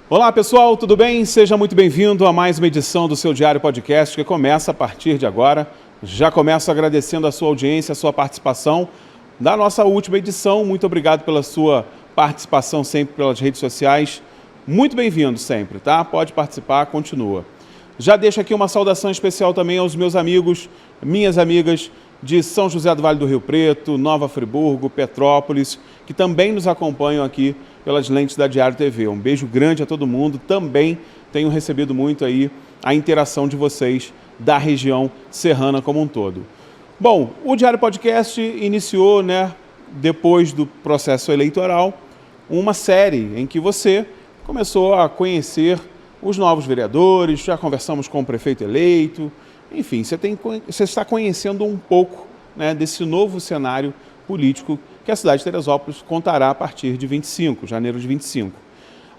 Olá pessoal, tudo bem? Seja muito bem-vindo a mais uma edição do seu Diário Podcast que começa a partir de agora. Já começo agradecendo a sua audiência, a sua participação da nossa última edição. Muito obrigado pela sua participação sempre pelas redes sociais. Muito bem-vindo sempre, tá? Pode participar, continua. Já deixo aqui uma saudação especial também aos meus amigos, minhas amigas de São José do Vale do Rio Preto, Nova Friburgo, Petrópolis, que também nos acompanham aqui pelas lentes da Diário TV. Um beijo grande a todo mundo. Também tenho recebido muito aí a interação de vocês da região serrana como um todo. Bom, o Diário Podcast iniciou, depois do processo eleitoral, uma série em que você começou a conhecer os novos vereadores, já conversamos com o prefeito eleito, enfim, você está conhecendo um pouco desse novo cenário político que a cidade de Teresópolis contará a partir de janeiro de 25.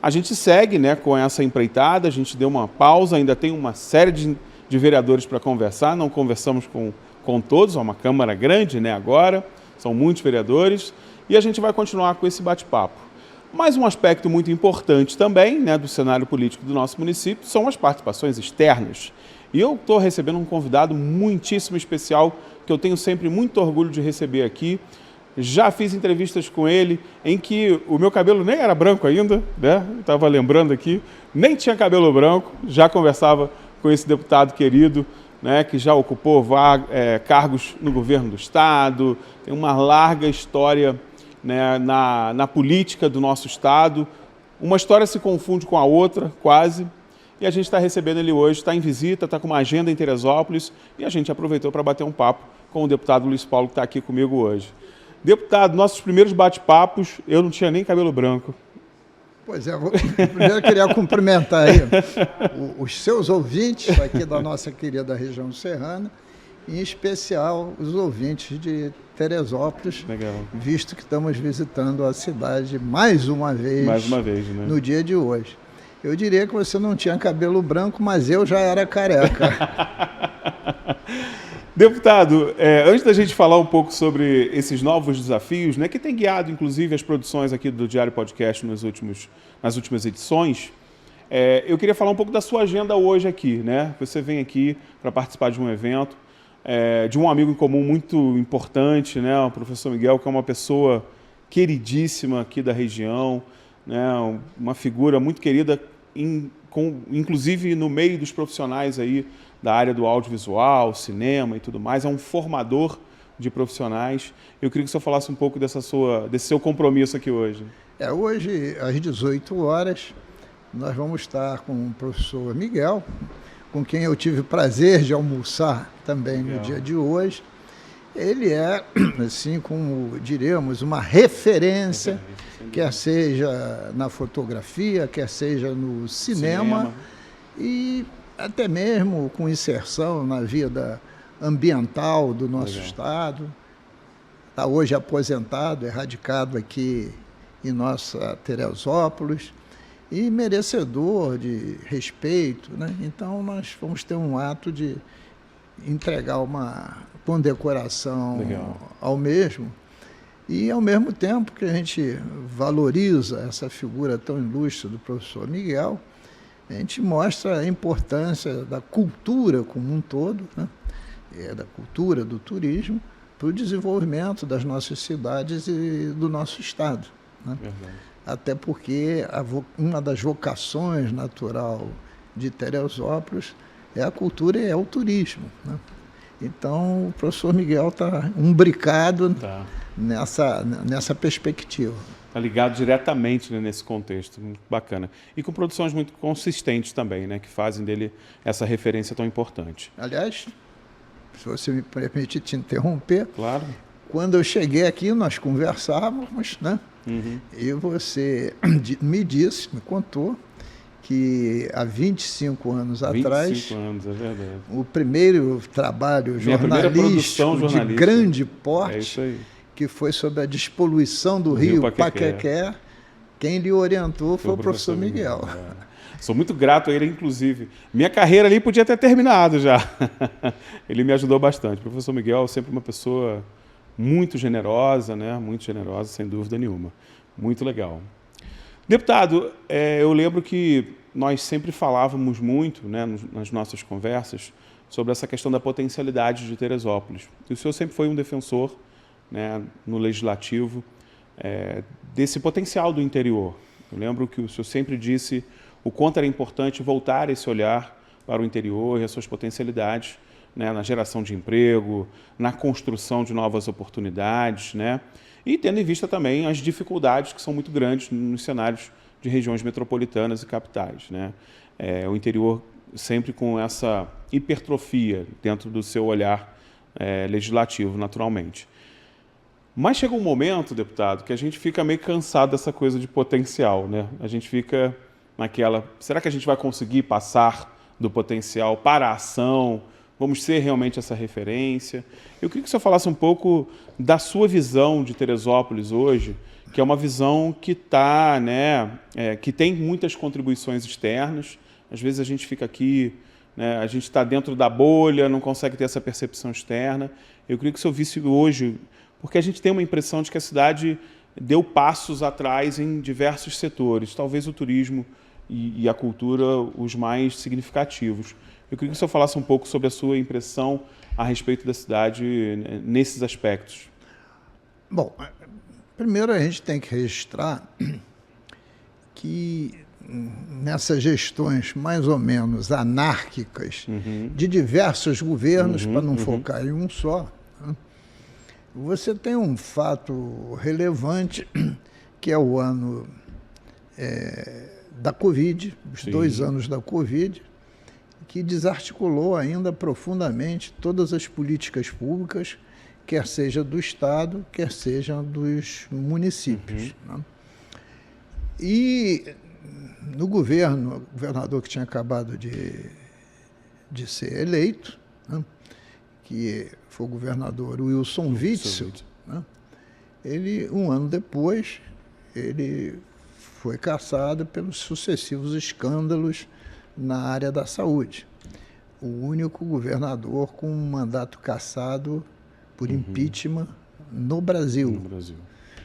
A gente segue com essa empreitada, a gente deu uma pausa, ainda tem uma série de vereadores para conversar, não conversamos com todos, é uma Câmara grande agora, são muitos vereadores, e a gente vai continuar com esse bate-papo. Mas um aspecto muito importante também do cenário político do nosso município são as participações externas. E eu estou recebendo um convidado muitíssimo especial, que eu tenho sempre muito orgulho de receber aqui. Já fiz entrevistas com ele em que o meu cabelo nem era branco ainda, Estava lembrando aqui, nem tinha cabelo branco, já conversava com esse deputado querido, que já ocupou cargos no governo do estado, tem uma larga história na política do nosso estado. Uma história se confunde com a outra, quase, e a gente está recebendo ele hoje, está em visita, está com uma agenda em Teresópolis, e a gente aproveitou para bater um papo com o deputado Luiz Paulo, que está aqui comigo hoje. Deputado, nossos primeiros bate-papos, eu não tinha nem cabelo branco. Pois é, primeiro eu queria cumprimentar aí os seus ouvintes aqui da nossa querida região serrana, em especial os ouvintes de Teresópolis, legal, visto que estamos visitando a cidade mais uma vez no dia de hoje. Eu diria que você não tinha cabelo branco, mas eu já era careca. Deputado, antes da gente falar um pouco sobre esses novos desafios, que tem guiado, inclusive, as produções aqui do Diário Podcast nas últimas edições, eu queria falar um pouco da sua agenda hoje aqui, Você vem aqui para participar de um evento, de um amigo em comum muito importante, o professor Miguel, que é uma pessoa queridíssima aqui da região, uma figura muito querida, inclusive no meio dos profissionais aí da área do audiovisual, cinema e tudo mais, é um formador de profissionais. Eu queria que o senhor falasse um pouco desse seu compromisso aqui hoje. Hoje, às 18 horas, nós vamos estar com o professor Miguel, com quem eu tive o prazer de almoçar também no dia de hoje. Ele é, assim como diríamos, uma referência, quer seja na fotografia, quer seja no cinema. E até mesmo com inserção na vida ambiental do nosso estado. Está hoje aposentado, radicado aqui em nossa Teresópolis e merecedor de respeito, Então nós vamos ter um ato de entregar uma condecoração ao mesmo, e ao mesmo tempo que a gente valoriza essa figura tão ilustre do professor Miguel, a gente mostra a importância da cultura como um todo, da cultura, do turismo, para o desenvolvimento das nossas cidades e do nosso estado. Até porque uma das vocações natural de Teresópolis é a cultura e é o turismo. Então, o professor Miguel está umbricado nessa perspectiva. Está ligado diretamente nesse contexto, muito bacana. E com produções muito consistentes também, que fazem dele essa referência tão importante. Aliás, se você me permite te interromper, claro. Quando eu cheguei aqui, nós conversávamos, E você me contou, que há 25 anos atrás, 25 anos, é verdade. O primeiro trabalho jornalístico de grande porte, que foi sobre a despoluição do rio Paquequé, quem lhe orientou foi o professor Miguel. Sou muito grato a ele, inclusive. Minha carreira ali podia ter terminado já. Ele me ajudou bastante. O professor Miguel é sempre uma pessoa muito generosa, né? Muito generosa, sem dúvida nenhuma. Muito legal. Deputado, eu lembro que nós sempre falávamos muito, né, nas nossas conversas, sobre essa questão da potencialidade de Teresópolis. E o senhor sempre foi um defensor, né, no Legislativo, desse potencial do interior. Eu lembro que o senhor sempre disse o quanto era importante voltar esse olhar para o interior e as suas potencialidades, né, na geração de emprego, na construção de novas oportunidades, né, e tendo em vista também as dificuldades que são muito grandes nos cenários de regiões metropolitanas e capitais, né. O interior sempre com essa hipertrofia dentro do seu olhar legislativo, naturalmente. Mas chega um momento, deputado, que a gente fica meio cansado dessa coisa de potencial, né? A gente fica naquela, será que a gente vai conseguir passar do potencial para a ação? Vamos ser realmente essa referência? Eu queria que o senhor falasse um pouco da sua visão de Teresópolis hoje, que é uma visão que tá, né, que tem muitas contribuições externas. Às vezes a gente fica aqui, né, a gente está dentro da bolha, não consegue ter essa percepção externa. Eu queria que o senhor visse hoje, porque a gente tem uma impressão de que a cidade deu passos atrás em diversos setores, talvez o turismo e a cultura os mais significativos. Eu queria que o senhor falasse um pouco sobre a sua impressão a respeito da cidade nesses aspectos. Bom, primeiro a gente tem que registrar que nessas gestões mais ou menos anárquicas de diversos governos, para não focar em um só, né, você tem um fato relevante, que é o ano da Covid, os 2 anos da Covid, que desarticulou ainda profundamente todas as políticas públicas, quer seja do Estado, quer seja dos municípios. Né? E no governo, o governador que tinha acabado de ser eleito, né, que foi o governador Wilson Witzel, né, ele, um ano depois, ele foi cassado pelos sucessivos escândalos na área da saúde. O único governador com um mandato cassado por impeachment no Brasil. No Brasil.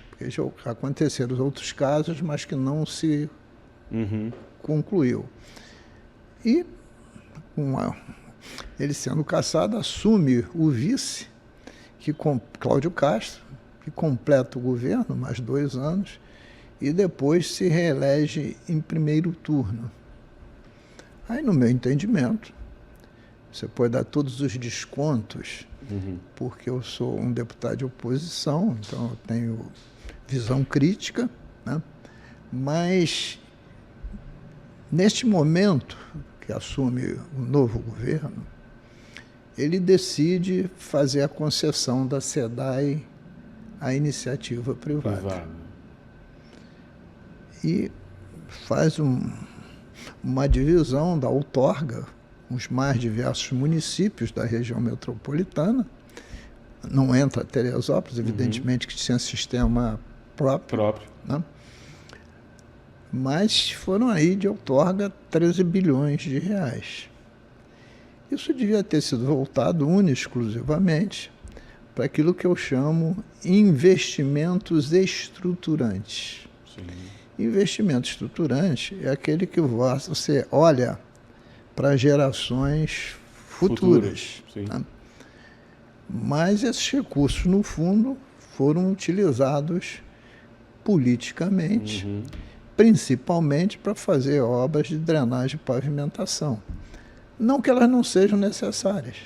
Porque já aconteceram outros casos, mas que não se concluiu. E, ele sendo cassado, assume o vice, Cláudio Castro, que completa o governo, mais 2 anos, e depois se reelege em primeiro turno. Aí, no meu entendimento, você pode dar todos os descontos, porque eu sou um deputado de oposição, então eu tenho visão crítica, né? Mas, neste momento que assume o novo governo, ele decide fazer a concessão da SEDAI à iniciativa privada. E faz uma divisão da outorga, os mais diversos municípios da região metropolitana. Não entra Teresópolis, evidentemente que tinha sistema próprio. Né? Mas foram aí de outorga 13 bilhões de reais. Isso devia ter sido voltado exclusivamente para aquilo que eu chamo investimentos estruturantes. Sim. Investimento estruturante é aquele que você olha para gerações futuras. Né? Mas esses recursos, no fundo, foram utilizados politicamente, principalmente para fazer obras de drenagem e pavimentação. Não que elas não sejam necessárias,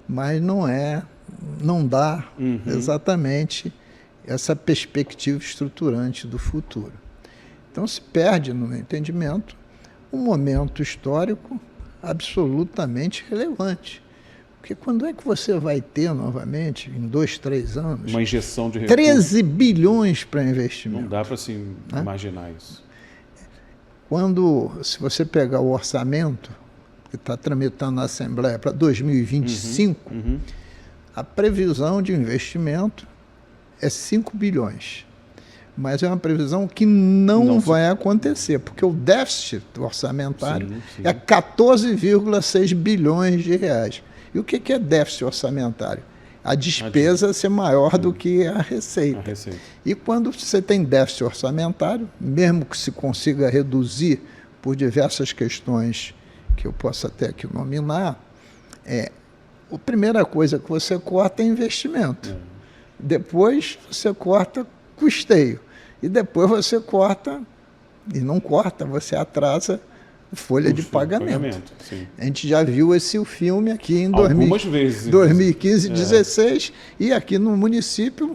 mas não dá exatamente essa perspectiva estruturante do futuro. Então se perde, no meu entendimento, um momento histórico absolutamente relevante. Porque quando é que você vai ter novamente, em 2, 3 anos, uma injeção de recursos? 13 bilhões para investimento? Não dá para assim, imaginar isso. Se você pegar o orçamento que está tramitando na Assembleia para 2025, a previsão de investimento é 5 bilhões. Mas é uma previsão que não vai acontecer, porque o déficit orçamentário é 14,6 bilhões de reais. E o que é déficit orçamentário? a despesa ser maior do que a receita. E quando você tem déficit orçamentário, mesmo que se consiga reduzir por diversas questões que eu posso até aqui nominar, a primeira coisa que você corta é investimento. Depois você corta custeio. E depois você corta, e não corta, você atrasa folha de pagamento. A gente já viu esse filme aqui em 2015 e 2016 e aqui no município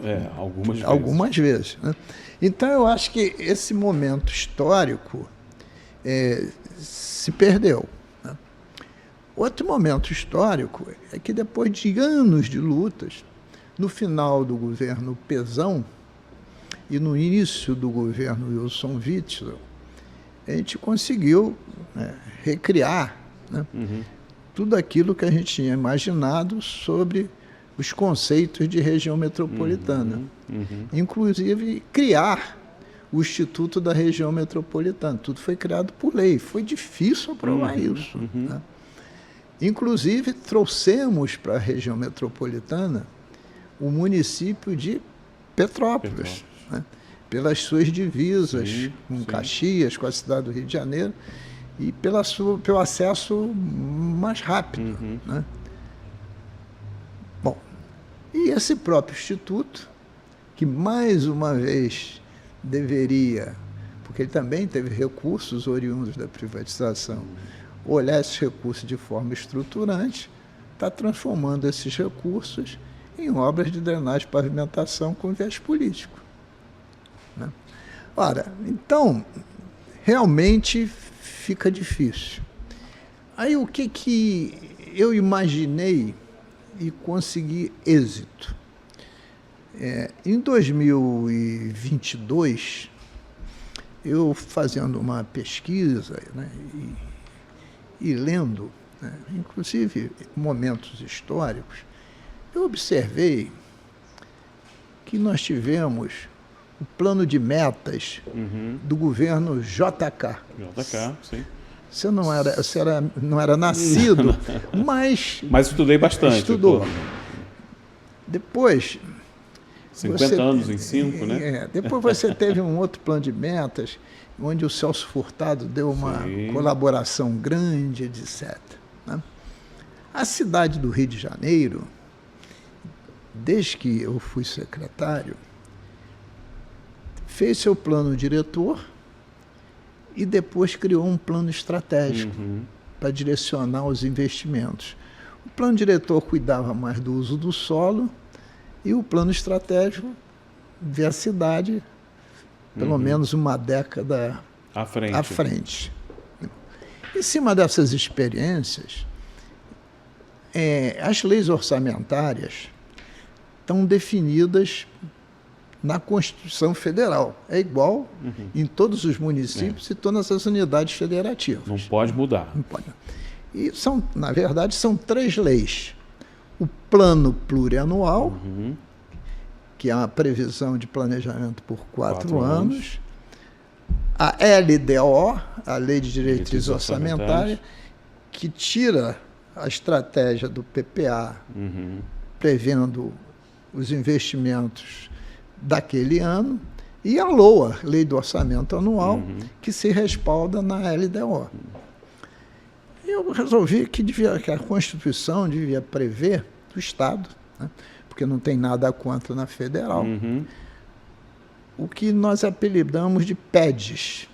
algumas vezes. Né? Então eu acho que esse momento histórico se perdeu. Né? Outro momento histórico é que depois de anos de lutas, no final do governo Pezão e no início do governo Wilson Witzel, a gente conseguiu recriar tudo aquilo que a gente tinha imaginado sobre os conceitos de região metropolitana. Inclusive, criar o Instituto da Região Metropolitana. Tudo foi criado por lei. Foi difícil aprovar isso. Né? Inclusive, trouxemos para a região metropolitana o município de Petrópolis. Né? Pelas suas divisas com Caxias, com a cidade do Rio de Janeiro, e pelo acesso mais rápido. Né? Bom, e esse próprio Instituto, que mais uma vez deveria, porque ele também teve recursos oriundos da privatização, olhar esses recursos de forma estruturante, está transformando esses recursos em obras de drenagem e pavimentação com viés político. Né? Ora, então, realmente fica difícil. Aí o que eu imaginei e consegui êxito? Em 2022, eu fazendo uma pesquisa, né, e lendo, né, inclusive momentos históricos, eu observei que nós tivemos o plano de metas do governo JK. Sim. Você não era nascido, mas estudei bastante. Estudou. Depois... 50 anos em 5, né? Depois você teve um outro plano de metas, onde o Celso Furtado deu uma colaboração grande, etc. Né? A cidade do Rio de Janeiro, desde que eu fui secretário, fez seu plano diretor e depois criou um plano estratégico para direcionar os investimentos. O plano diretor cuidava mais do uso do solo e o plano estratégico vê a cidade pelo menos uma década à frente. Em cima dessas experiências, as leis orçamentárias estão definidas na Constituição Federal. É igual em todos os municípios e todas as unidades federativas. Não pode mudar. Não pode. E, na verdade, são 3 leis. O Plano Plurianual, que é uma previsão de planejamento por 4 anos. A LDO, a Lei de Diretrizes Orçamentárias, que tira a estratégia do PPA, prevendo os investimentos daquele ano, e a LOA, Lei do Orçamento Anual, que se respalda na LDO. Eu resolvi que a Constituição devia prever do Estado, né, porque não tem nada contra na federal, o que nós apelidamos de PEDES,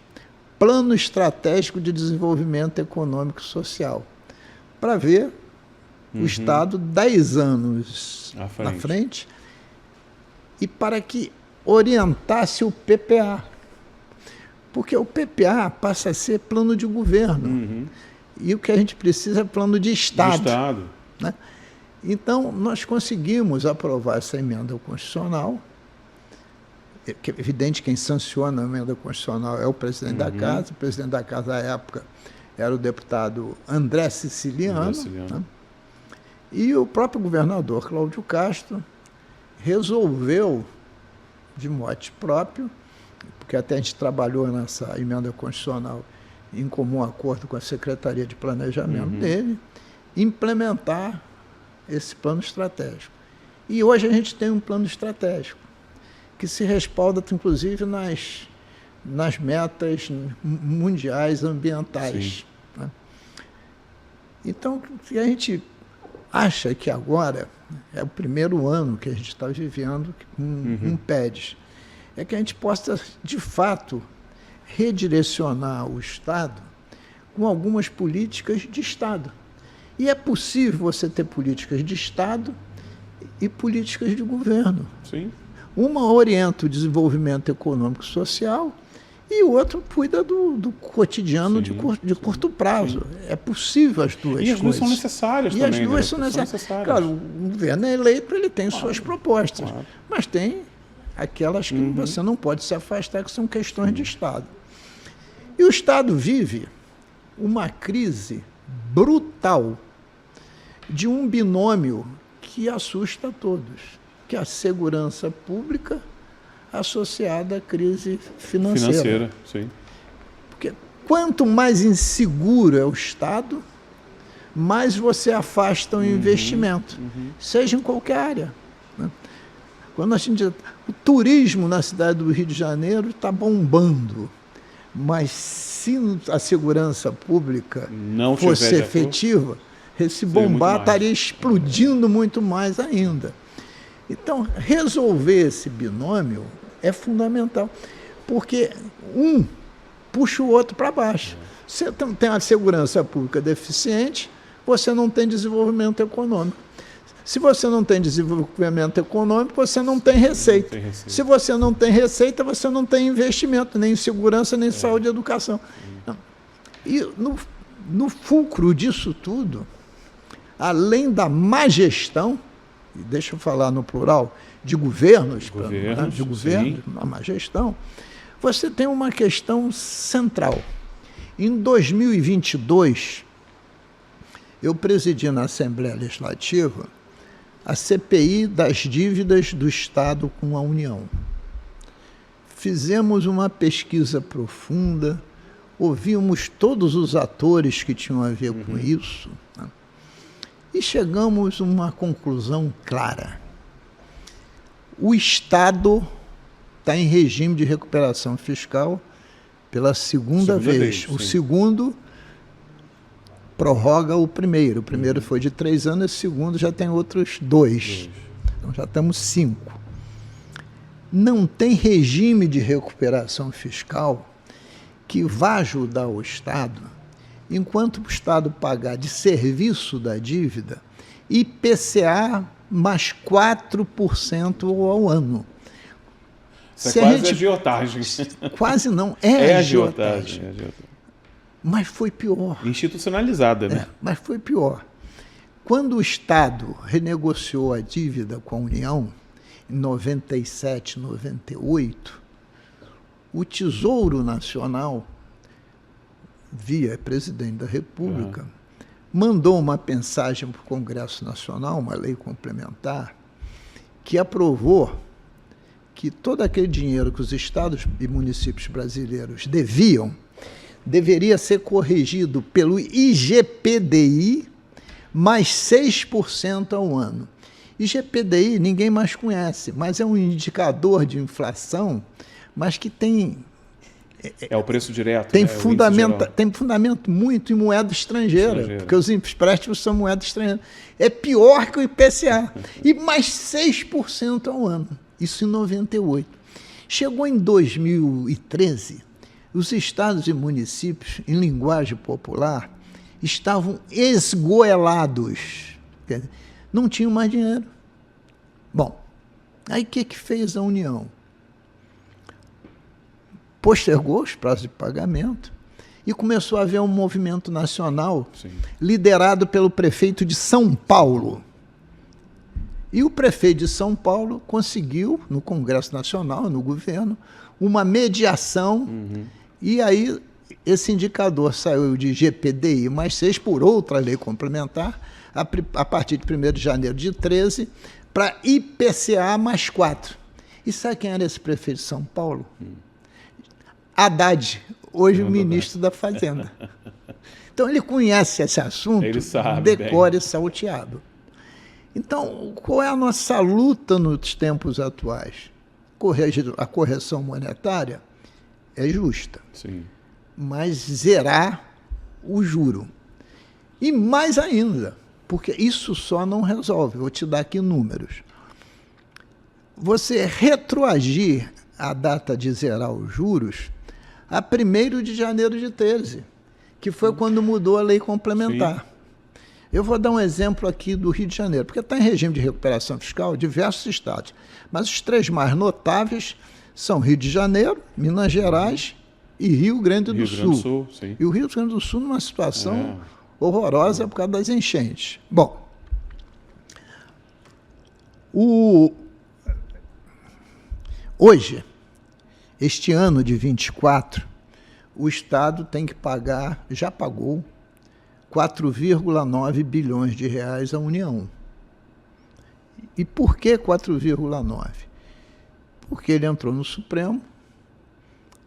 Plano Estratégico de Desenvolvimento Econômico e Social, para ver o Estado 10 anos na frente e para que orientasse o PPA. Porque o PPA passa a ser plano de governo. E o que a gente precisa é plano de Estado. Né? Então, nós conseguimos aprovar essa emenda constitucional. É evidente que quem sanciona a emenda constitucional é o presidente da Casa. O presidente da Casa, à época, era o deputado André Siciliano. Né? E o próprio governador Cláudio Castro resolveu, de mote próprio, porque até a gente trabalhou nessa emenda constitucional em comum acordo com a Secretaria de Planejamento dele, implementar esse plano estratégico. E hoje a gente tem um plano estratégico que se respalda, inclusive, nas metas mundiais ambientais. Né? Então, a gente acha que agora é o primeiro ano que a gente está vivendo com um PEDES, é que a gente possa, de fato, redirecionar o Estado com algumas políticas de Estado. E é possível você ter políticas de Estado e políticas de governo. Sim. Uma orienta o desenvolvimento econômico e social e o outro cuida do cotidiano de curto prazo. Sim. É possível as duas coisas. E as duas são necessárias também. E as duas são necessárias. Claro, o governo é eleito, ele tem suas propostas, mas tem aquelas que você não pode se afastar, que são questões de Estado. E o Estado vive uma crise brutal de um binômio que assusta a todos, que é a segurança pública associada à crise financeira. Sim. Porque quanto mais inseguro é o Estado, mais você afasta o investimento, seja em qualquer área. Né? Quando a gente, o turismo na cidade do Rio de Janeiro está bombando, mas se a segurança pública não fosse efetiva, esse bombar estaria explodindo muito mais ainda. Então, resolver esse binômio é fundamental, porque um puxa o outro para baixo. Você tem a segurança pública deficiente, você não tem desenvolvimento econômico. Se você não tem desenvolvimento econômico, você não tem receita. Se você não tem receita, você não tem investimento, nem em segurança, nem em saúde e educação. E no fulcro disso tudo, além da má gestão, e deixa eu falar no plural, de governos, a má gestão, você tem uma questão central. Em 2022, eu presidi na Assembleia Legislativa a CPI das dívidas do Estado com a União. Fizemos uma pesquisa profunda, ouvimos todos os atores que tinham a ver com isso, né? E chegamos a uma conclusão clara. O Estado está em regime de recuperação fiscal pela segunda vez. O segundo prorroga o primeiro. O primeiro foi de 3 anos, o segundo já tem outros 2. Então já estamos 5. Não tem regime de recuperação fiscal que vá ajudar o Estado, enquanto o Estado pagar de serviço da dívida IPCA mais 4% ao ano. Isso é quase agiotagem. Quase não, é agiotagem. Mas foi pior. Institucionalizada, né? Mas foi pior. Quando o Estado renegociou a dívida com a União, em 97, 98, o Tesouro Nacional, via presidente da República, mandou uma mensagem para o Congresso Nacional, uma lei complementar, que aprovou que todo aquele dinheiro que os estados e municípios brasileiros deveria ser corrigido pelo IGPDI mais 6% ao ano. IGPDI ninguém mais conhece, mas é um indicador de inflação, mas que tem... É o preço direto. Tem fundamento muito em moeda estrangeira, porque os empréstimos são moeda estrangeira. É pior que o IPCA. E mais 6% ao ano. Isso em 98. Chegou em 2013, os estados e municípios, em linguagem popular, estavam esgoelados. Não tinham mais dinheiro. Bom, aí o que fez a União? Postergou os prazos de pagamento e começou a haver um movimento nacional liderado pelo prefeito de São Paulo. E o prefeito de São Paulo conseguiu, no Congresso Nacional, no governo, uma mediação, e aí esse indicador saiu de GPDI mais 6 por outra lei complementar, a partir de 1º de janeiro de 13, para IPCA mais 4. E sabe quem era esse prefeito de São Paulo? Haddad, hoje o ministro da Fazenda. Então ele conhece esse assunto, ele sabe decore salteado. Então, qual é a nossa luta nos tempos atuais? A correção monetária é justa, Sim. mas zerar o juro. E mais ainda, porque isso só não resolve. Vou te dar aqui números. Você retroagir a data de zerar os juros a 1º de janeiro de 13, que foi quando mudou a lei complementar. Sim. Eu vou dar um exemplo aqui do Rio de Janeiro, porque está em regime de recuperação fiscal diversos estados, mas os 3 mais notáveis são Rio de Janeiro, Minas Gerais e Rio Grande do Sul. Sim. E o Rio Grande do Sul numa situação horrorosa por causa das enchentes. Bom, hoje, este ano de 24, o Estado tem que pagar, já pagou, 4,9 bilhões de reais à União. E por que 4,9? Porque ele entrou no Supremo,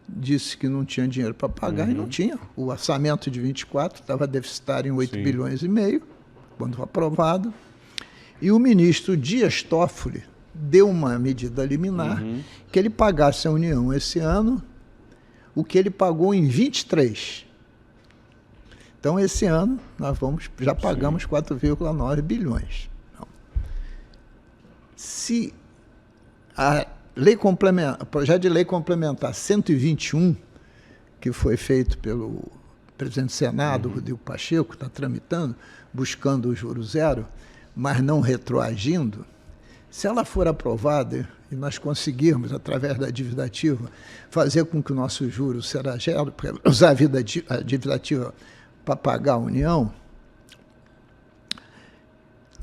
disse que não tinha dinheiro para pagar e não tinha. O orçamento de 24 estava deficitário em 8 bilhões e meio, quando foi aprovado. E o ministro Dias Toffoli deu uma medida liminar que ele pagasse à União esse ano o que ele pagou em 23. Então, esse ano, nós já pagamos 4,9 bilhões. Então, se o projeto de lei complementar 121, que foi feito pelo presidente do Senado, Rodrigo Pacheco, está tramitando, buscando o juro zero, mas não retroagindo, se ela for aprovada e nós conseguirmos, através da dívida ativa, fazer com que o nosso juro será zero, usar a dívida ativa para pagar a União,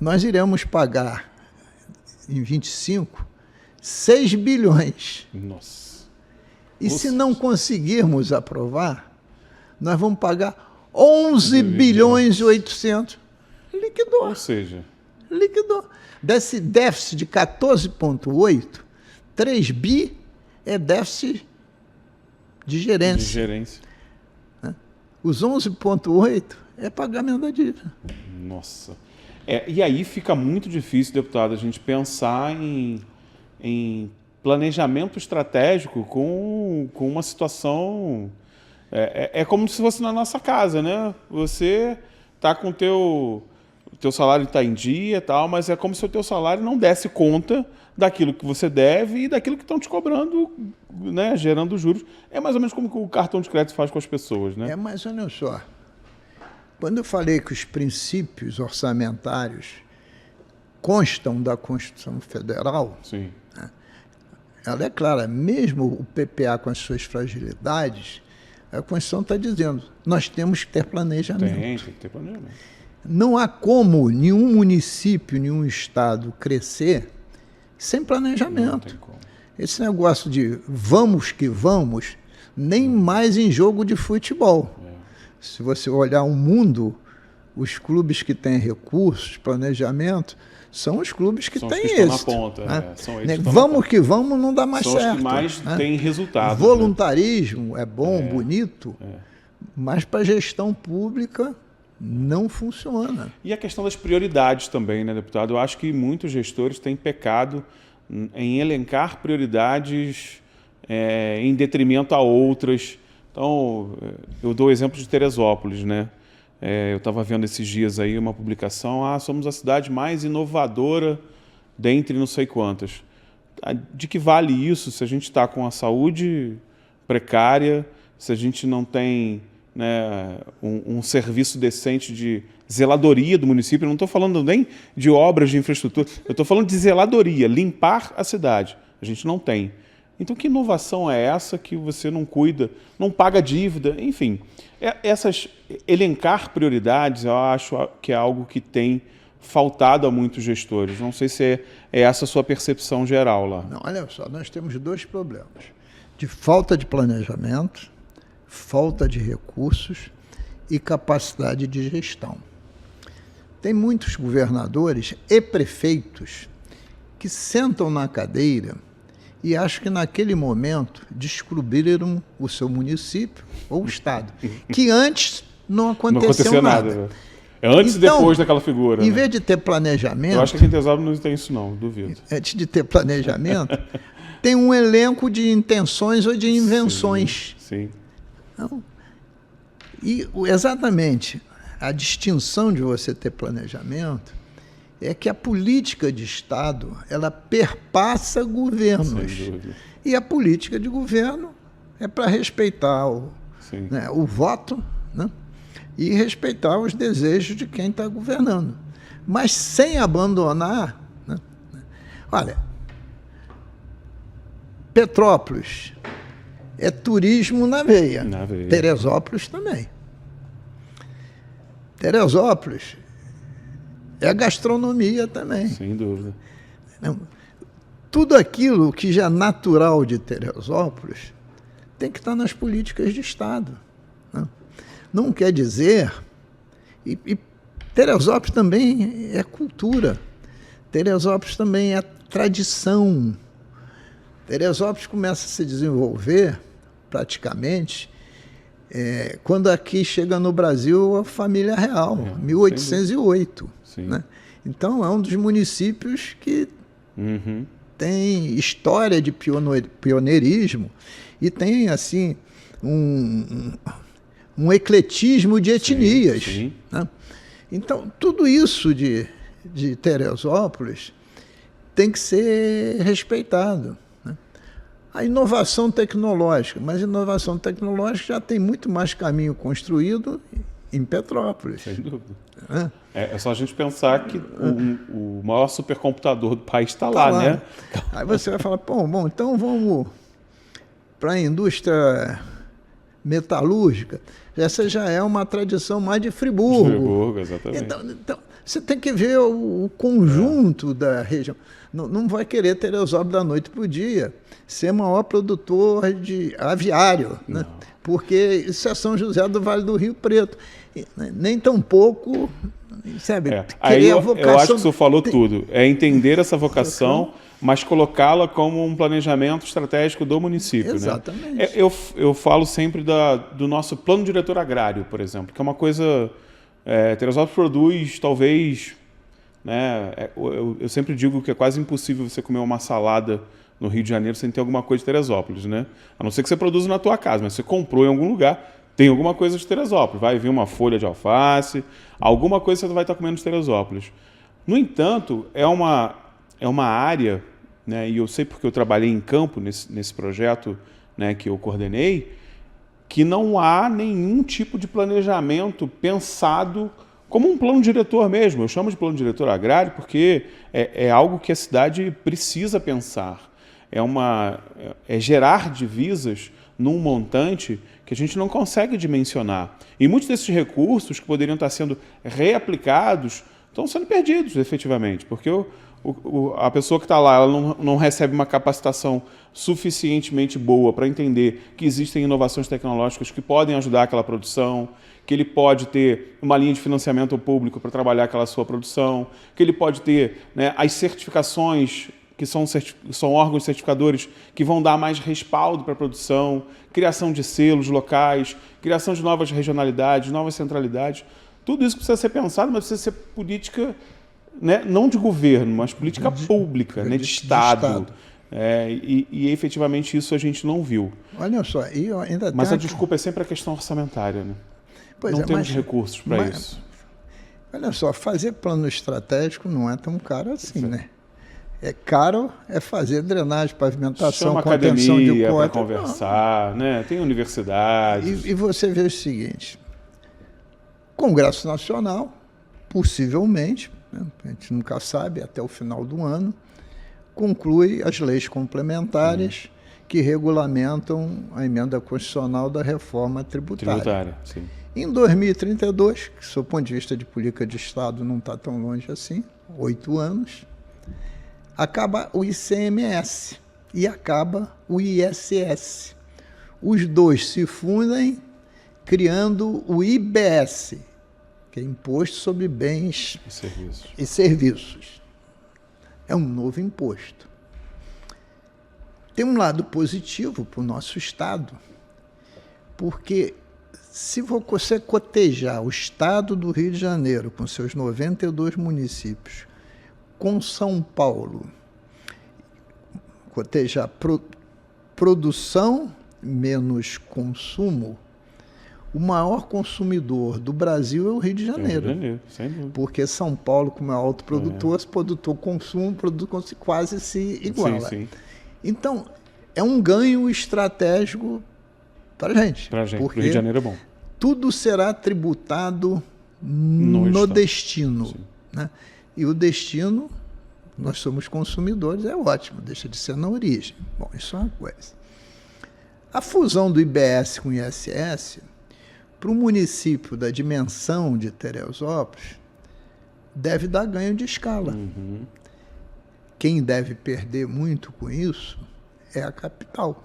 nós iremos pagar, em 25, 6 bilhões. Nossa. E se não conseguirmos aprovar, nós vamos pagar 11 bilhões e 800. Liquidou. Ou seja... Liquidou. Desse déficit de 14,8, 3 bi é déficit de gerência. De gerência. Os 11,8 é pagamento da dívida. Nossa. E aí fica muito difícil, deputado, a gente pensar em planejamento estratégico com uma situação... É como se fosse na nossa casa, né? Você está com o teu salário está em dia e tal, mas é como se o teu salário não desse conta daquilo que você deve e daquilo que estão te cobrando, né, gerando juros. É mais ou menos como o cartão de crédito faz com as pessoas, né? Mas olha só, quando eu falei que os princípios orçamentários constam da Constituição Federal, Sim. Né, ela é clara, mesmo o PPA com as suas fragilidades, a Constituição está dizendo, nós temos que ter planejamento. Tem que ter planejamento. Não há como nenhum município, nenhum estado crescer sem planejamento. Não tem como. Esse negócio de vamos que vamos, nem mais em jogo de futebol. Se você olhar o mundo, os clubes que têm recursos, planejamento, são os clubes que têm êxito. Na ponta, né? São eles vamos que vamos não dá mais certo. São os que mais têm resultado. Voluntarismo é bom, bonito, mas para a gestão pública não funciona. E a questão das prioridades também, né, deputado? Eu acho que muitos gestores têm pecado em elencar prioridades em detrimento a outras. Então, eu dou o exemplo de Teresópolis, né? Eu estava vendo esses dias aí uma publicação, somos a cidade mais inovadora dentre não sei quantas. De que vale isso se a gente está com a saúde precária, se a gente não tem, né, um serviço decente de zeladoria do município? Eu não estou falando nem de obras de infraestrutura, eu estou falando de zeladoria, limpar a cidade. A gente não tem. Então, que inovação é essa que você não cuida, não paga dívida, enfim. Elencar prioridades, eu acho que é algo que tem faltado a muitos gestores. Não sei se é essa a sua percepção geral lá. Não, olha só, nós temos dois problemas. De falta de planejamento, falta de recursos e capacidade de gestão. Tem muitos governadores e prefeitos que sentam na cadeira e acho que naquele momento descobriram o seu município ou o estado, que antes não aconteceu nada. É antes e depois daquela figura. Em né? vez de ter planejamento... Eu acho que aqui em Teresópolis não tem isso não, duvido. Antes de ter planejamento, tem um elenco de intenções ou de invenções. Sim. Então, e exatamente a distinção de você ter planejamento é que a política de Estado ela perpassa governos. Sem dúvida. E a política de governo é para respeitar o voto, né? E respeitar os desejos de quem está governando. Mas sem abandonar... Né? Olha, Petrópolis é turismo na veia. Teresópolis também. Teresópolis é gastronomia também. Sem dúvida. Tudo aquilo que já é natural de Teresópolis tem que estar nas políticas de Estado. Né? Não quer dizer... E Teresópolis também é cultura. Teresópolis também é tradição. Teresópolis começa a se desenvolver, praticamente, quando aqui chega no Brasil a família real, 1808. Né? Então, é um dos municípios que tem história de pioneirismo e tem, assim, um ecletismo de etnias. Sim. Né? Então, tudo isso de Teresópolis tem que ser respeitado. Né? A inovação tecnológica, mas a inovação tecnológica já tem muito mais caminho construído em Petrópolis. Sem dúvida. É só a gente pensar que o maior supercomputador do país está lá, né? Aí você vai falar, bom, então vamos para a indústria metalúrgica. Essa já é uma tradição mais de Friburgo. Friburgo, exatamente. Então, você tem que ver o conjunto da região. Não vai querer Teresópolis da noite para o dia ser maior produtor de aviário, né? Porque isso é São José do Vale do Rio Preto. Nem tão pouco, sabe? Aí eu acho que o senhor falou tudo. É entender essa vocação, mas colocá-la como um planejamento estratégico do município. Exatamente. Né? Eu falo sempre do nosso plano diretor agrário, por exemplo, que é uma coisa... Teresópolis produz, talvez... Né, eu sempre digo que é quase impossível você comer uma salada no Rio de Janeiro sem ter alguma coisa de Teresópolis, né? A não ser que você produza na tua casa, mas você comprou em algum lugar, tem alguma coisa de Teresópolis. Vai vir uma folha de alface, alguma coisa você vai estar comendo de Teresópolis. No entanto, é uma área, né, e eu sei porque eu trabalhei em campo nesse projeto, né, que eu coordenei, que não há nenhum tipo de planejamento pensado como um plano diretor mesmo. Eu chamo de plano diretor agrário porque é algo que a cidade precisa pensar. É gerar divisas num montante que a gente não consegue dimensionar. E muitos desses recursos que poderiam estar sendo reaplicados estão sendo perdidos, efetivamente, porque a pessoa que está lá ela não recebe uma capacitação suficientemente boa para entender que existem inovações tecnológicas que podem ajudar aquela produção, que ele pode ter uma linha de financiamento público para trabalhar aquela sua produção, que ele pode ter, né, as certificações, que são órgãos certificadores que vão dar mais respaldo para a produção, criação de selos locais, criação de novas regionalidades, novas centralidades. Tudo isso precisa ser pensado, mas precisa ser política, né, não de governo, mas política pública, né, de Estado. E efetivamente isso a gente não viu. Olha só, mas a desculpa é sempre a questão orçamentária, né? Não temos recursos para isso. Olha só, fazer plano estratégico não é tão caro assim, né? Caro fazer drenagem, pavimentação, chama contenção de academia para cota. conversar, né? Tem universidades. E você vê o seguinte, Congresso Nacional, possivelmente, né, a gente nunca sabe, até o final do ano, conclui as leis complementares que regulamentam a emenda constitucional da reforma tributária. Sim. Em 2032, que, do ponto de vista de política de Estado, não está tão longe assim, 8 anos, acaba o ICMS e acaba o ISS. Os dois se fundem criando o IBS, que é Imposto sobre Bens e Serviços. É um novo imposto. Tem um lado positivo para o nosso Estado, porque Se você cotejar o estado do Rio de Janeiro, com seus 92 municípios, com São Paulo, cotejar produção menos consumo, o maior consumidor do Brasil é o Rio de Janeiro. Rio de Janeiro, sem dúvida. Porque São Paulo, como é alto produtor, produtor consumo, produtor quase se iguala. Sim, sim. Então, é um ganho estratégico para a gente. Para a gente, porque o Rio de Janeiro é bom. Tudo será tributado no destino. Né? E o destino, nós somos consumidores, é ótimo, deixa de ser na origem. Bom, isso é uma coisa. A fusão do IBS com o ISS, para o município da dimensão de Teresópolis, deve dar ganho de escala. Uhum. Quem deve perder muito com isso é a capital,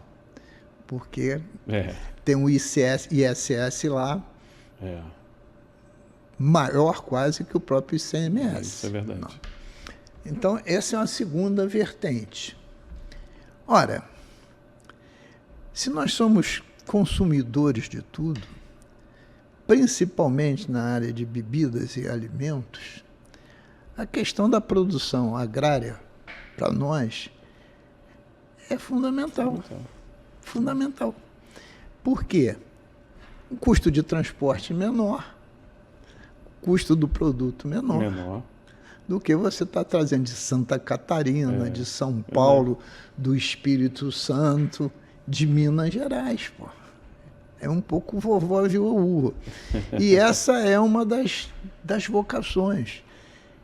porque tem um ISS lá maior quase que o próprio ICMS. Isso é verdade. Não. Então, essa é uma segunda vertente. Ora, se nós somos consumidores de tudo, principalmente na área de bebidas e alimentos, a questão da produção agrária, para nós, é fundamental. Fundamental. Por quê? O custo de transporte menor, o custo do produto menor. Do que você está trazendo de Santa Catarina, de São Paulo, do Espírito Santo, de Minas Gerais, pô. É um pouco vovó viúva. E essa é uma das vocações.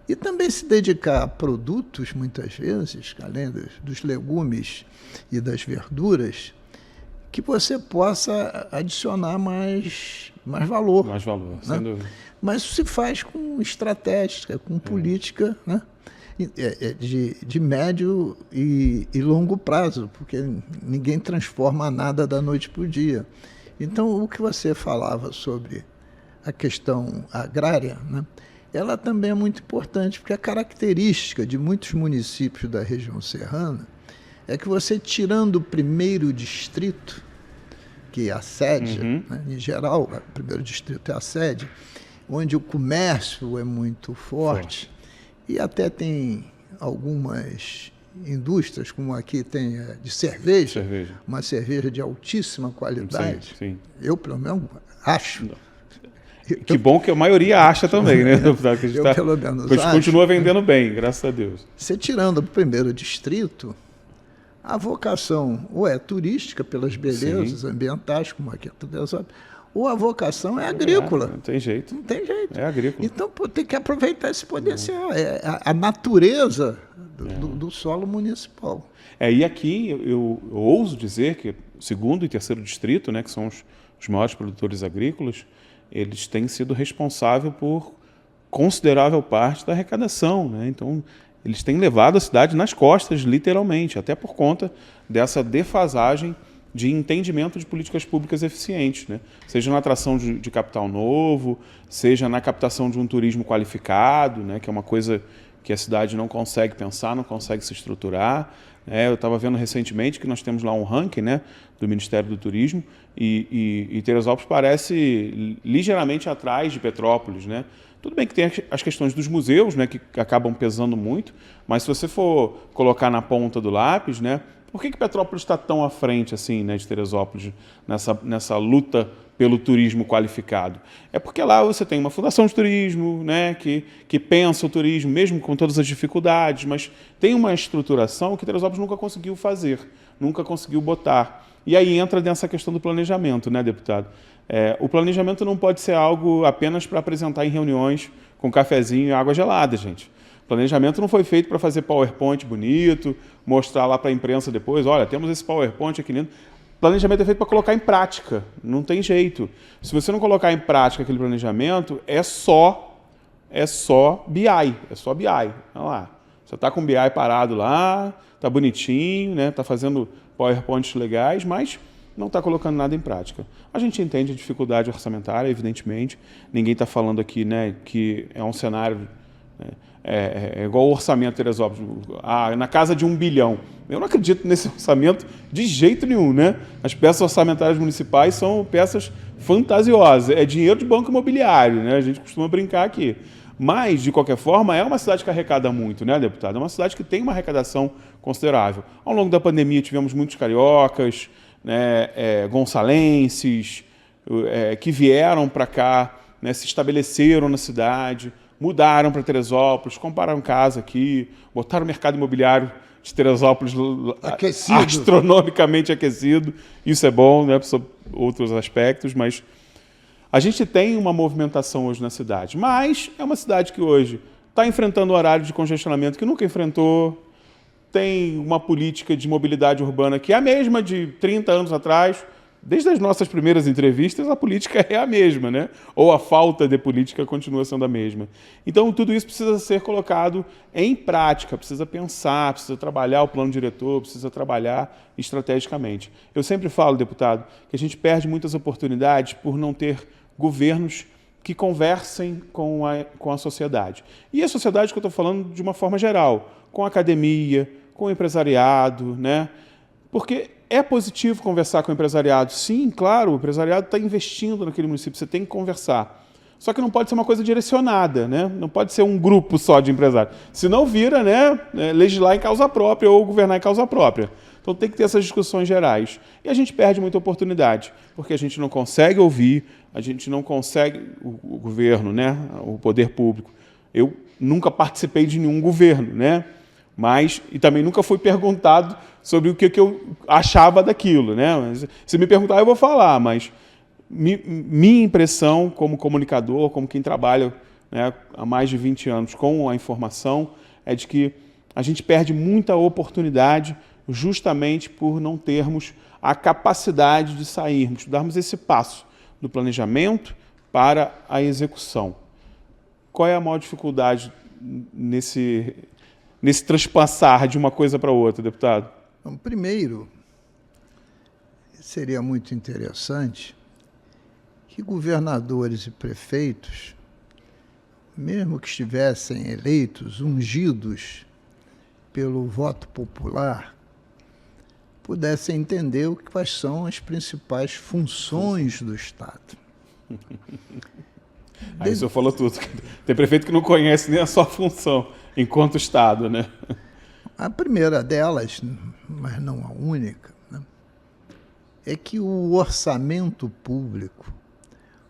E também se dedicar a produtos, muitas vezes, além dos legumes e das verduras, que você possa adicionar mais valor. Mais valor, né? sem dúvida. Mas isso se faz com estratégia, com política, né? De médio e longo prazo, porque ninguém transforma nada da noite para o dia. Então, o que você falava sobre a questão agrária, né? Ela também é muito importante, porque a característica de muitos municípios da região serrana é que você, tirando o primeiro distrito, que é a sede, né? Em geral, o primeiro distrito é a sede, onde o comércio é muito forte. E até tem algumas indústrias, como aqui tem de cerveja, uma cerveja de altíssima qualidade. Sim. Eu, pelo menos, acho. Que bom que a maioria acha também, né, deputado? Que a gente pelo menos acho. Continua vendendo bem, graças a Deus. Você tirando o primeiro distrito, a vocação ou é turística pelas belezas ambientais, como aqui em Teresópolis, ou a vocação é agrícola. Não tem jeito. Não tem jeito. É agrícola. Então, tem que aproveitar esse potencial. É a natureza do solo municipal. E aqui eu ouso dizer que o segundo e terceiro distrito, né, que são os maiores produtores agrícolas, eles têm sido responsáveis por considerável parte da arrecadação, né? Então, eles têm levado a cidade nas costas, literalmente, até por conta dessa defasagem de entendimento de políticas públicas eficientes, né? Seja na atração de capital novo, seja na captação de um turismo qualificado, né? Que é uma coisa que a cidade não consegue pensar, não consegue se estruturar. Eu estava vendo recentemente que nós temos lá um ranking, né, do Ministério do Turismo e Teresópolis parece ligeiramente atrás de Petrópolis, né? Tudo bem que tem as questões dos museus, né, que acabam pesando muito, mas se você for colocar na ponta do lápis, né, por que Petrópolis está tão à frente assim, né, de Teresópolis nessa luta pelo turismo qualificado? É porque lá você tem uma fundação de turismo, né, que pensa o turismo, mesmo com todas as dificuldades, mas tem uma estruturação que Teresópolis nunca conseguiu fazer, nunca conseguiu botar. E aí entra nessa questão do planejamento, né, deputado? O planejamento não pode ser algo apenas para apresentar em reuniões com cafezinho e água gelada, gente. Planejamento não foi feito para fazer PowerPoint bonito, mostrar lá para a imprensa depois, olha, temos esse PowerPoint aqui lindo. Planejamento é feito para colocar em prática, não tem jeito. Se você não colocar em prática aquele planejamento, é só BI, Olha lá, você está com o BI parado lá, está bonitinho, né? Está fazendo PowerPoints legais, mas não está colocando nada em prática. A gente entende a dificuldade orçamentária, evidentemente, ninguém está falando aqui, né, que é um cenário... igual o orçamento de Teresópolis, na casa de 1 bilhão. Eu não acredito nesse orçamento de jeito nenhum, né? As peças orçamentárias municipais são peças fantasiosas. É dinheiro de banco imobiliário, né? A gente costuma brincar aqui. Mas, de qualquer forma, é uma cidade que arrecada muito, né, deputado? É uma cidade que tem uma arrecadação considerável. Ao longo da pandemia, tivemos muitos cariocas, né, gonçalenses, que vieram para cá, né, se estabeleceram na cidade, mudaram para Teresópolis, compraram casa aqui, botaram o mercado imobiliário de Teresópolis astronomicamente aquecido. Isso é bom, né, por outros aspectos, mas a gente tem uma movimentação hoje na cidade. Mas é uma cidade que hoje está enfrentando um horário de congestionamento que nunca enfrentou, tem uma política de mobilidade urbana que é a mesma de 30 anos atrás. Desde as nossas primeiras entrevistas, a política é a mesma, né? Ou a falta de política continua sendo a mesma. Então, tudo isso precisa ser colocado em prática, precisa pensar, precisa trabalhar o plano diretor, precisa trabalhar estrategicamente. Eu sempre falo, deputado, que a gente perde muitas oportunidades por não ter governos que conversem com a sociedade. E a sociedade que eu estou falando de uma forma geral, com a academia, com o empresariado, né? Porque é positivo conversar com o empresariado. Sim, claro, o empresariado está investindo naquele município, você tem que conversar. Só que não pode ser uma coisa direcionada, né? Não pode ser um grupo só de empresários. Senão vira, né, legislar em causa própria ou governar em causa própria. Então tem que ter essas discussões gerais. E a gente perde muita oportunidade, porque a gente não consegue ouvir, a gente não consegue, o governo, né, o poder público. Eu nunca participei de nenhum governo, né? E também nunca fui perguntado sobre o que eu achava daquilo, né? Se me perguntar, eu vou falar, mas minha impressão como comunicador, como quem trabalha, né, há mais de 20 anos com a informação, é de que a gente perde muita oportunidade justamente por não termos a capacidade de sairmos, darmos esse passo do planejamento para a execução. Qual é a maior dificuldade nesse transpassar de uma coisa para outra, deputado? Bom, primeiro, seria muito interessante que governadores e prefeitos, mesmo que estivessem eleitos, ungidos pelo voto popular, pudessem entender quais são as principais funções do Estado. Aí o senhor falou tudo. Tem prefeito que não conhece nem a sua função enquanto Estado, né? A primeira delas, mas não a única, né, é que o orçamento público,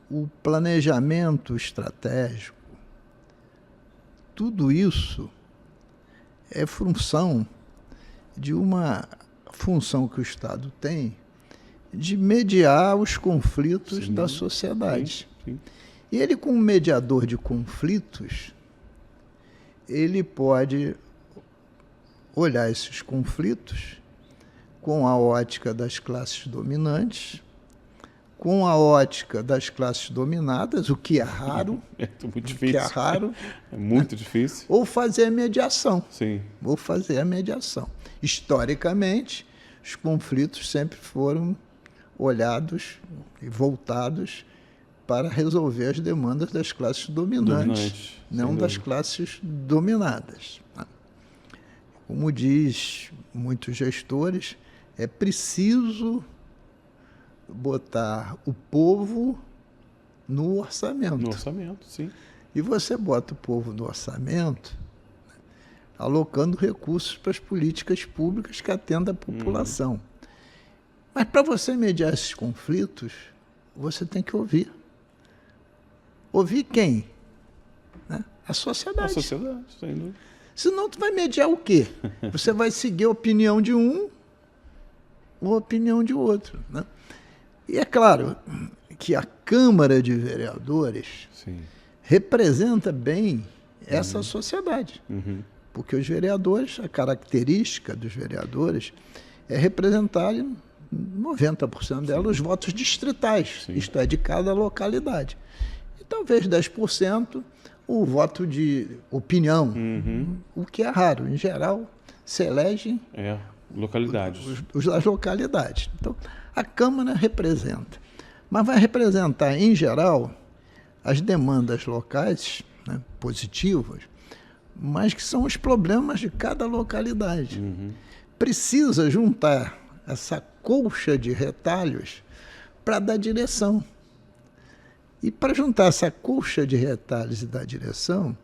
o planejamento estratégico, tudo isso é função de uma função que o Estado tem de mediar os conflitos da sociedade. Sim. E ele, como mediador de conflitos, ele pode olhar esses conflitos com a ótica das classes dominantes, com a ótica das classes dominadas, o que é raro. É muito difícil. É muito difícil. Ou fazer a mediação. Sim. Ou fazer a mediação. Historicamente, os conflitos sempre foram olhados e voltados para resolver as demandas das classes dominantes, não das classes dominadas. Como diz muitos gestores, é preciso botar o povo no orçamento. No orçamento, sim. E você bota o povo no orçamento, alocando recursos para as políticas públicas que atendam a população. Mas para você mediar esses conflitos, você tem que ouvir. Ouvir quem? Né? A sociedade. A sociedade, sem dúvida. Senão tu vai mediar o quê? Você vai seguir a opinião de um ou a opinião de outro. Né? E é claro que a Câmara de Vereadores representa bem essa sociedade. Porque os vereadores, a característica dos vereadores é representar 90% delas os votos distritais, isto é, de cada localidade. E talvez 10% o voto de opinião, o que é raro. Em geral, se elegem localidades. As localidades. Então, a Câmara representa. Mas vai representar, em geral, as demandas locais, né, positivas, mas que são os problemas de cada localidade. Precisa juntar essa colcha de retalhos para dar direção. E para juntar essa colcha de retalhos e dar direção,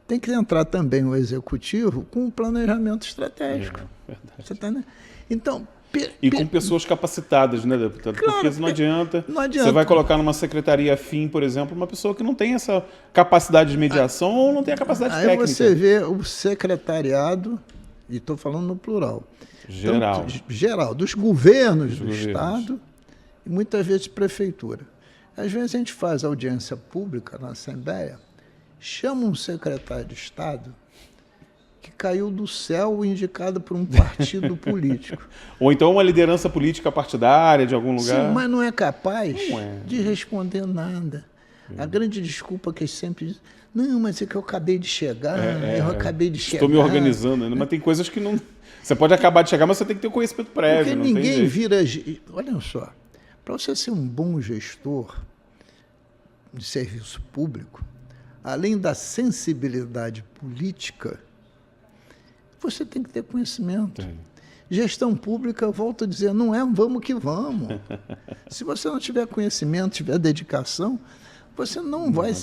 tem que entrar também o executivo com um planejamento estratégico. Você tá, né? Então, com pessoas capacitadas, né, deputado? Claro, porque não adianta. Você vai colocar numa secretaria afim, por exemplo, uma pessoa que não tem essa capacidade de mediação ou não tem a capacidade técnica. Aí você vê o secretariado, e estou falando no plural. Geral. Então, geral, dos governos do Estado e muitas vezes prefeitura. Às vezes a gente faz audiência pública na Assembleia, chama um secretário de Estado que caiu do céu indicado por um partido político. Ou então uma liderança política partidária de algum lugar. Sim, mas não é capaz de responder nada. A grande desculpa que eles sempre dizem, não, mas é que eu acabei de chegar, eu acabei de chegar. Estou me organizando, mas tem coisas que não... Você pode acabar de chegar, mas você tem que ter o conhecimento prévio. Porque não ninguém tem vira... Olha só, para você ser um bom gestor de serviço público, além da sensibilidade política, você tem que ter conhecimento. Gestão pública, eu volto a dizer, não é vamos que vamos. Se você não tiver conhecimento, tiver dedicação, você não vai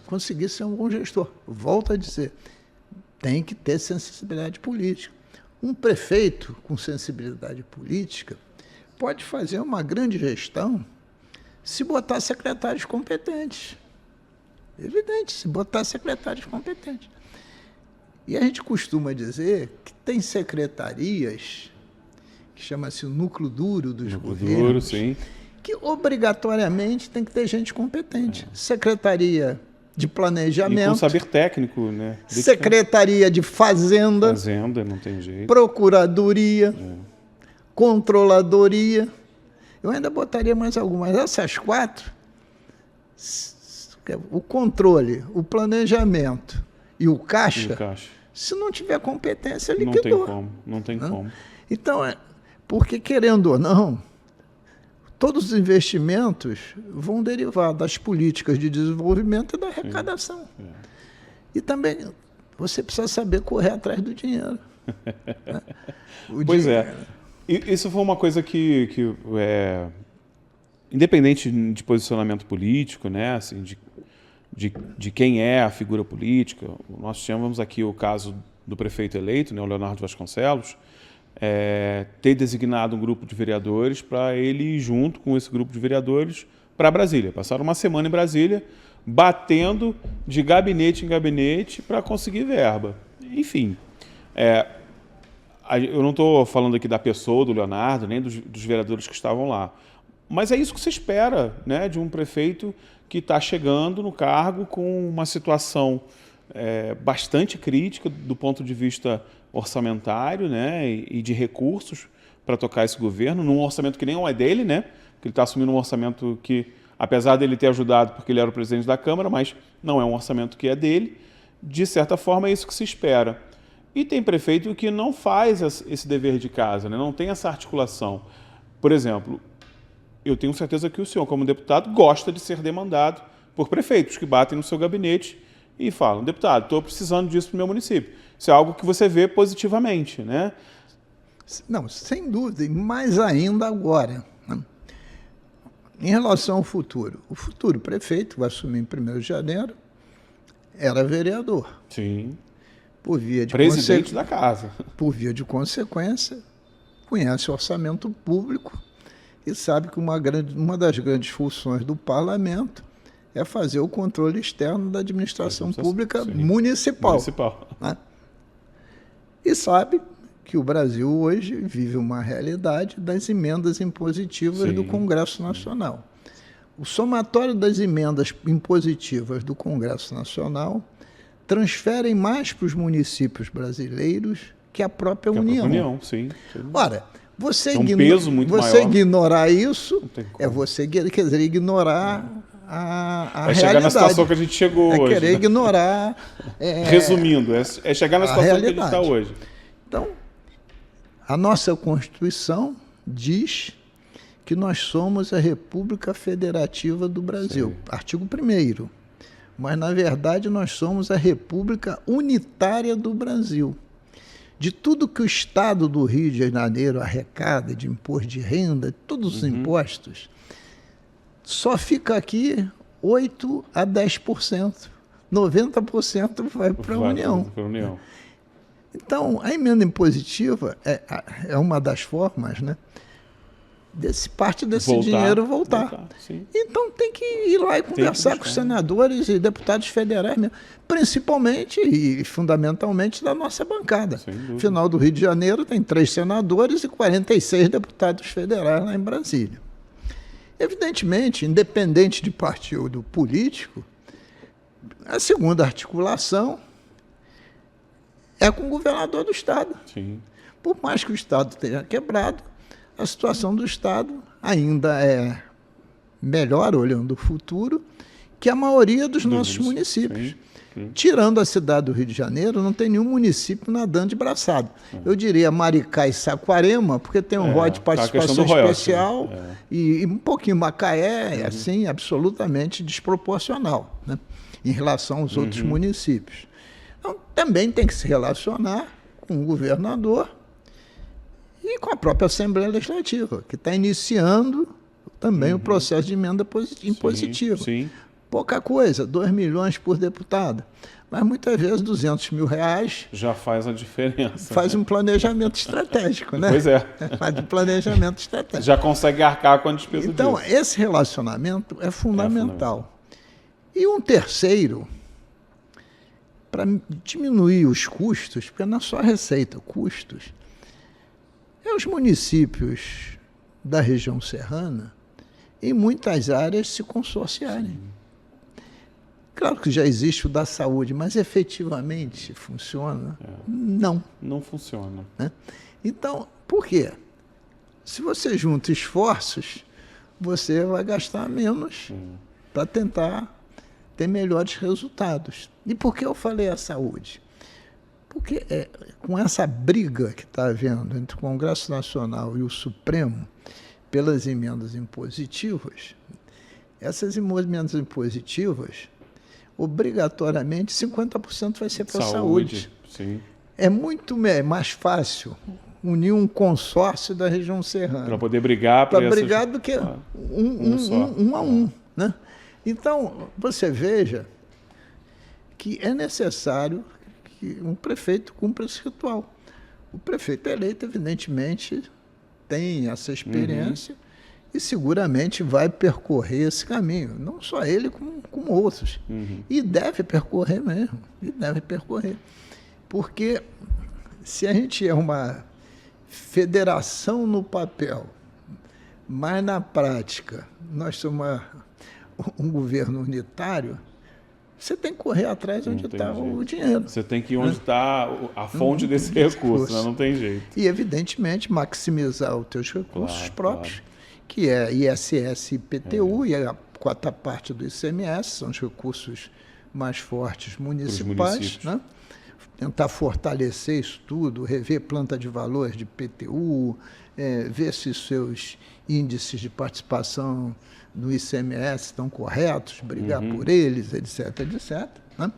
conseguir ser um bom gestor. Volto a dizer, tem que ter sensibilidade política. Um prefeito com sensibilidade política pode fazer uma grande gestão se botar secretários competentes. Evidente, se botar secretários competentes. E a gente costuma dizer que tem secretarias, que chama-se o núcleo duro dos governos, sim, que obrigatoriamente tem que ter gente competente. Secretaria de Planejamento. E com saber técnico, né? Secretaria de Fazenda. Fazenda, não tem jeito. Procuradoria. Controladoria. Eu ainda botaria mais algumas. Essas 4, o controle, o planejamento e o caixa, se não tiver competência, liquidou. Não tem como. Então, porque querendo ou não, todos os investimentos vão derivar das políticas de desenvolvimento e da arrecadação. E também você precisa saber correr atrás do dinheiro. Pois é. Isso foi uma coisa que independente de posicionamento político, né, assim, de quem é a figura política, nós chamamos aqui o caso do prefeito eleito, né, o Leonardo Vasconcelos, ter designado um grupo de vereadores para ele ir junto com esse grupo de vereadores para Brasília. Passaram uma semana em Brasília, batendo de gabinete em gabinete para conseguir verba. Enfim, eu não estou falando aqui da pessoa do Leonardo, nem dos vereadores que estavam lá, mas é isso que se espera, né, de um prefeito que está chegando no cargo com uma situação bastante crítica do ponto de vista orçamentário, né, e de recursos para tocar esse governo, num orçamento que nem é dele, né, que ele está assumindo um orçamento que, apesar dele ter ajudado porque ele era o presidente da Câmara, mas não é um orçamento que é dele, de certa forma é isso que se espera. E tem prefeito que não faz esse dever de casa, né, não tem essa articulação. Por exemplo, eu tenho certeza que o senhor, como deputado, gosta de ser demandado por prefeitos que batem no seu gabinete e falam, deputado, estou precisando disso para o meu município. Isso é algo que você vê positivamente, né? Não, sem dúvida, e mais ainda agora. Né? Em relação ao futuro, o futuro prefeito vai assumir em 1º de janeiro, era vereador. Sim. Por via de presidente da casa. Por via de consequência, conhece o orçamento público e sabe que uma das grandes funções do parlamento é fazer o controle externo da administração pública municipal. Né? E sabe que o Brasil hoje vive uma realidade das emendas impositivas do Congresso Nacional. O somatório das emendas impositivas do Congresso Nacional transferem mais para os municípios brasileiros que a própria União. Sim. Ora, você, peso muito maior. Ignorar isso é você ignorar a realidade. Chegar na situação que a gente chegou hoje. Querer ignorar... Resumindo, é chegar na situação que a gente está hoje. Então, a nossa Constituição diz que nós somos a República Federativa do Brasil. Artigo 1º. mas na verdade nós somos a República Unitária do Brasil. De tudo que o Estado do Rio de Janeiro arrecada, de imposto de renda, todos os impostos, só fica aqui 8% a 10%. 90% vai para a União. Então, a emenda impositiva é uma das formas, né, parte desse dinheiro voltar. Então, tem que ir lá e conversar com os senadores e deputados federais mesmo, principalmente e fundamentalmente da nossa bancada. Afinal, do Rio de Janeiro tem 3 senadores e 46 deputados federais lá em Brasília. Evidentemente, independente de partido político, a segunda articulação é com o governador do Estado. Sim. Por mais que o Estado tenha quebrado, a situação do Estado ainda é melhor, olhando o futuro, que a maioria dos nossos municípios. Sim. Tirando a cidade do Rio de Janeiro, não tem nenhum município nadando de braçado. Eu diria Maricá e Saquarema, porque tem um rol de participação especial, e um pouquinho Macaé, assim, absolutamente desproporcional, né, em relação aos outros municípios. Então, também tem que se relacionar com o governador e com a própria Assembleia Legislativa, que está iniciando também o processo de emenda impositiva. Sim. Pouca coisa, 2 milhões por deputado. Mas muitas vezes 200 mil reais... já faz a diferença. Faz um planejamento estratégico, né? Pois é. Faz um planejamento estratégico. Já consegue arcar com a despesa então, disso. Esse relacionamento é fundamental. E um terceiro, para diminuir os custos, porque não é só receita, custos, é os municípios da região serrana, em muitas áreas, se consorciarem. Claro que já existe o da saúde, mas efetivamente funciona? Não. Não funciona. Né? Então, por quê? Se você junta esforços, você vai gastar menos para tentar ter melhores resultados. E por que eu falei a saúde? Porque com essa briga que está havendo entre o Congresso Nacional e o Supremo pelas emendas impositivas, essas emendas impositivas, obrigatoriamente, 50% vai ser para a saúde. Sim. É muito mais fácil unir um consórcio da região serrana. Para poder brigar. Para brigar do que um a um. Né? Então, você veja que é necessário que um prefeito cumpra esse ritual. O prefeito eleito, evidentemente, tem essa experiência e seguramente vai percorrer esse caminho. Não só ele, como outros. E deve percorrer mesmo. E deve percorrer. Porque se a gente é uma federação no papel, mas na prática nós somos um governo unitário, você tem que correr atrás onde está o dinheiro. Você tem que ir onde está a fonte desse recurso, né? Não tem jeito. E, evidentemente, maximizar os teus recursos próprios, que é ISS e IPTU, e a quarta parte do ICMS, são os recursos mais fortes municipais, né? Tentar fortalecer isso tudo, rever planta de valores de PTU, ver se os seus índices de participação no ICMS estão corretos, brigar por eles, etc, etc. Né?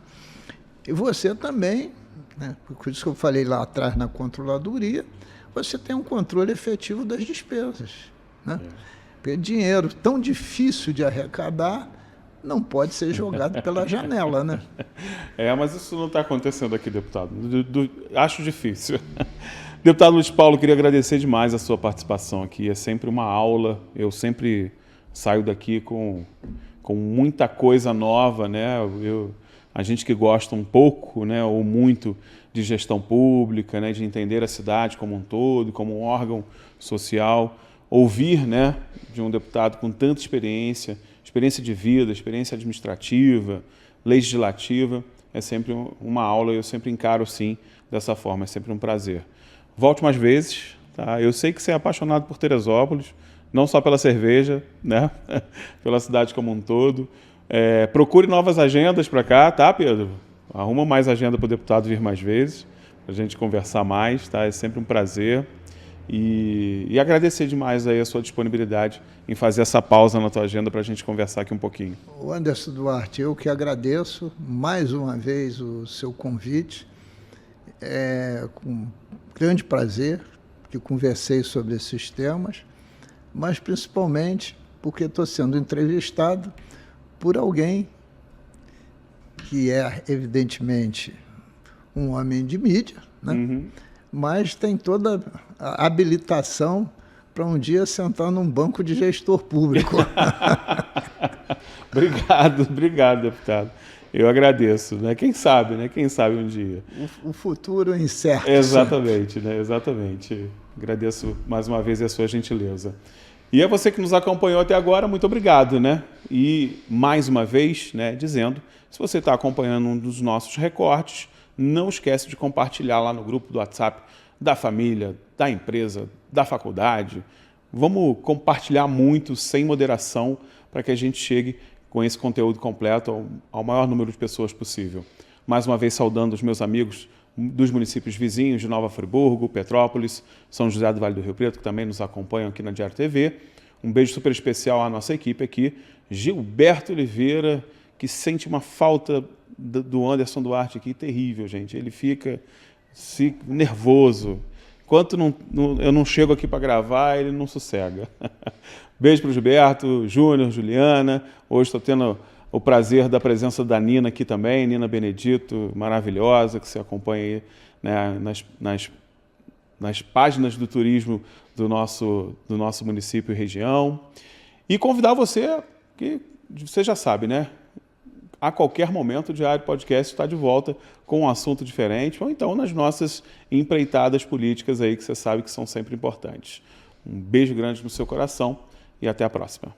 E você também, né, por isso que eu falei lá atrás na controladoria, você tem um controle efetivo das despesas. Né? Porque dinheiro tão difícil de arrecadar não pode ser jogado pela janela, né? Mas isso não está acontecendo aqui, deputado. Acho difícil. Deputado Luiz Paulo, queria agradecer demais a sua participação aqui. É sempre uma aula. Eu sempre saio daqui com muita coisa nova, né? A gente que gosta um pouco, né, ou muito de gestão pública, né, de entender a cidade como um todo, como um órgão social, ouvir, né, de um deputado com tanta experiência de vida, experiência administrativa, legislativa, é sempre uma aula e eu sempre encaro, sim, dessa forma, é sempre um prazer. Volte mais vezes, tá? Eu sei que você é apaixonado por Teresópolis, não só pela cerveja, né? Pela cidade como um todo. Procure novas agendas para cá, tá, Pedro? Arruma mais agenda para o deputado vir mais vezes, para a gente conversar mais, tá? É sempre um prazer. E agradecer demais aí a sua disponibilidade em fazer essa pausa na tua agenda para a gente conversar aqui um pouquinho. O Anderson Duarte, eu que agradeço mais uma vez o seu convite. Com grande prazer que conversei sobre esses temas, mas principalmente porque estou sendo entrevistado por alguém que é, evidentemente, um homem de mídia, né? Mas tem toda a habilitação para um dia sentar num banco de gestor público. Obrigado, deputado. Eu agradeço, né? Quem sabe um dia. O futuro é incerto. Exatamente, né? Exatamente. Agradeço mais uma vez a sua gentileza. E a você que nos acompanhou até agora, muito obrigado, né? E mais uma vez, né, dizendo, se você está acompanhando um dos nossos recortes, não esquece de compartilhar lá no grupo do WhatsApp da família, da empresa, da faculdade. Vamos compartilhar muito, sem moderação, para que a gente chegue com esse conteúdo completo ao maior número de pessoas possível. Mais uma vez saudando os meus amigos dos municípios vizinhos de Nova Friburgo, Petrópolis, São José do Vale do Rio Preto, que também nos acompanham aqui na Diário TV. Um beijo super especial à nossa equipe aqui, Gilberto Oliveira, que sente uma falta do Anderson Duarte aqui terrível, gente. Ele fica nervoso. Enquanto eu não chego aqui para gravar, ele não sossega. Beijo para o Gilberto, Júnior, Juliana. Hoje estou tendo o prazer da presença da Nina aqui também, Nina Benedito, maravilhosa, que você acompanha aí, né, nas páginas do turismo do nosso município e região. E convidar você, que você já sabe, né? A qualquer momento o Diário Podcast está de volta com um assunto diferente, ou então nas nossas empreitadas políticas aí, que você sabe que são sempre importantes. Um beijo grande no seu coração e até a próxima.